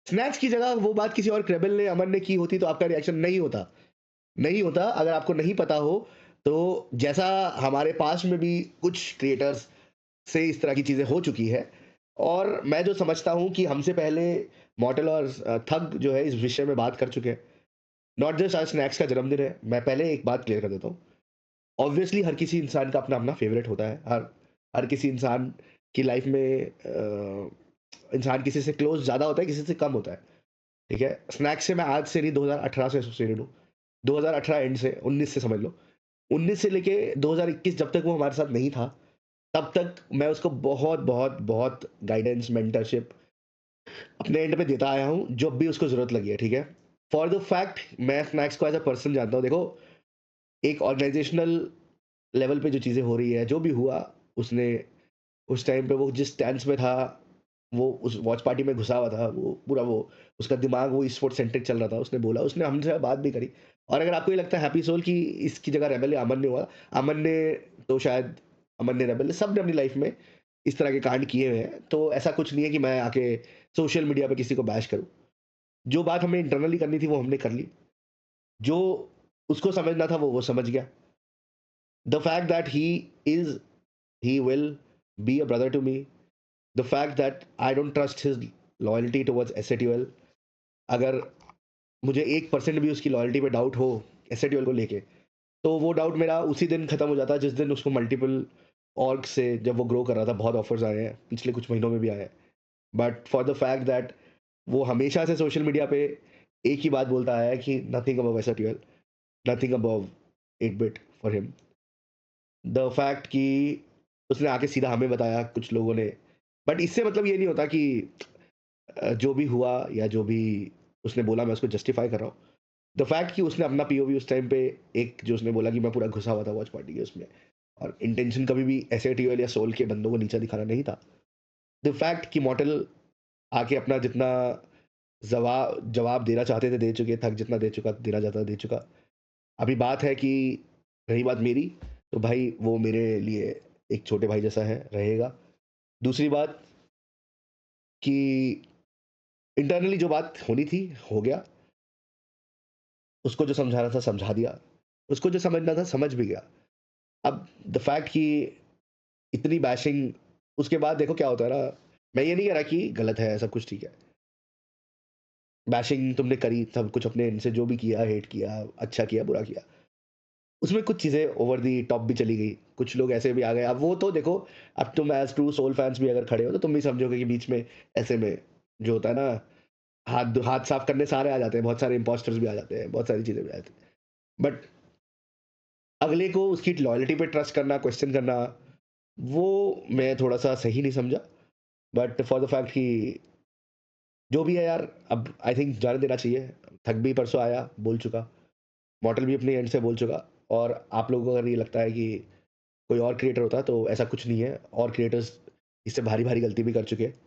Snacks की जगह वो बात किसी और क्रेबल ने, अमन ने की होती तो आपका रिएक्शन नहीं होता। नहीं होता, अगर आपको नहीं पता हो, तो जैसा हमारे पास्ट में भी कुछ क्रिएटर्स से इस तरह की चीज़ें हो चुकी है और मैं जो समझता हूँ कि हमसे पहले मॉर्टल और थग जो है इस विषय में बात कर चुके हैं। नॉट जस्ट आज स्नैक्स का जन्मदिन है, मैं पहले एक बात क्लियर कर देता हूँ। ऑब्वियसली हर किसी इंसान का अपना-अपना फ़ेवरेट होता है। हर हर किसी इंसान की लाइफ़ में इंसान किसी से क्लोज़ ज़्यादा होता है, किसी से कम होता है, ठीक है? स्नैक्स से मैं आज से नहीं 2018 से एसोसिएटेड हूँ। 2018 एंड से 19 से समझ लो। 19 से लेके 2021 जब तक वो हमारे साथ नहीं था, तब तक मैं उसको बहुत गाइडेंस, मेंटरशिप अपने एंड पे देता आया हूँ, जब भी उसको ज़रूरत लगी है, ठीक है? फॉर द फैक्ट मैं स्नैक्स को एज़ अ पर्सन जानता हूँ। देखो, एक ऑर्गेनाइज़ेशनल लेवल पे जो चीज़ें हो रही है, जो भी हुआ, उसने उस टाइम पे वो जिस स्टैंस में था, वो उस वॉच पार्टी में घुसा हुआ था, वो पूरा वो उसका दिमाग वो ई-स्पोर्ट्स सेंट्रिक चल रहा था। उसने बोला, उसने हमसे बात भी करी और अगर आपको ये लगता है हैप्पी सोल कि इसकी जगह रेबेल या अमन ने हुआ, अमन ने तो शायद अमन ने, रेबेल ने, सबने अपनी लाइफ़ में इस तरह के कांड किए हुए हैं। तो ऐसा कुछ नहीं है कि मैं आके सोशल मीडिया पे किसी को बैश करूँ। जो बात हमें इंटरनली करनी थी, वो हमने कर ली। जो उसको समझना था, वो समझ गया। The fact that is he will be a brother to me. The fact that I don't trust his loyalty towards SATUL, अगर मुझे 1% भी उसकी लॉयल्टी पे डाउट हो SATUL को लेके, तो वो डाउट मेरा उसी दिन खत्म हो जाता है जिस दिन उसको मल्टीपल ऑर्ग से जब वो ग्रो कर रहा था, बहुत ऑफर्स आए हैं, पिछले कुछ महीनों में भी आए हैं। But for the fact that वो हमेशा से सोशल मीडिया पे एक ही बात बोलता आया है कि nothing above SATUL, nothing above 8 bit for him. The fact कि उसने आके सीधा हमें बताया कुछ लोगों ने, बट इससे मतलब ये नहीं होता कि जो भी हुआ या जो भी उसने बोला मैं उसको जस्टिफाई कर रहा हूँ। द फैक्ट कि उसने अपना पीओवी उस टाइम पे एक जो उसने बोला कि मैं पूरा घुसा हुआ था वॉच पार्टी के उसमें और इंटेंशन कभी भी एसएटीएल या सोल के बंदों को नीचा दिखाना नहीं था। द फैक्ट कि मॉर्टल आके अपना जितना जवाब देना चाहते थे दे चुके, थक जितना दे चुका, देना चाहता था दे चुका। अभी बात है कि रही बात मेरी, तो भाई वो मेरे लिए एक छोटे भाई जैसा है, रहेगा। दूसरी बात कि इंटरनली जो बात होनी थी, हो गया। उसको जो समझाना था समझा दिया। उसको जो समझना था समझ भी गया। अब द फैक्ट कि इतनी बैशिंग उसके बाद देखो क्या होता है ना, मैं ये नहीं कह रहा कि गलत है, सब कुछ ठीक है। बैशिंग तुमने करी, सब कुछ अपने एंड से जो भी किया, हेट किया, अच्छा किया, बुरा किया। उसमें कुछ चीज़ें ओवर द टॉप भी चली गई। कुछ लोग ऐसे भी आ गए। अब वो तो देखो, अब तुम एज़ ट्रू सोल फैन्स भी अगर खड़े हो, तो तुम भी समझोगे कि बीच में ऐसे में जो होता है ना, हाथ हाथ साफ करने सारे आ जाते हैं, बहुत सारे इम्पोस्टर्स भी आ जाते हैं, बहुत सारी चीज़ें भी आ जाती हैं। बट अगले को उसकी लॉयल्टी पे ट्रस्ट करना, क्वेश्चन करना, वो मैं थोड़ा-सा सही नहीं समझा। बट फॉर द फैक्ट कि जो भी है यार, अब आई थिंक जाने देना चाहिए। थक भी परसों आया, बोल चुका। मॉर्टल भी अपने एंड से बोल चुका और आप लोगों को अगर ये लगता है कि कोई और क्रिएटर होता तो ऐसा कुछ नहीं है। और क्रिएटर्स इससे भारी-भारी गलती भी कर चुके हैं।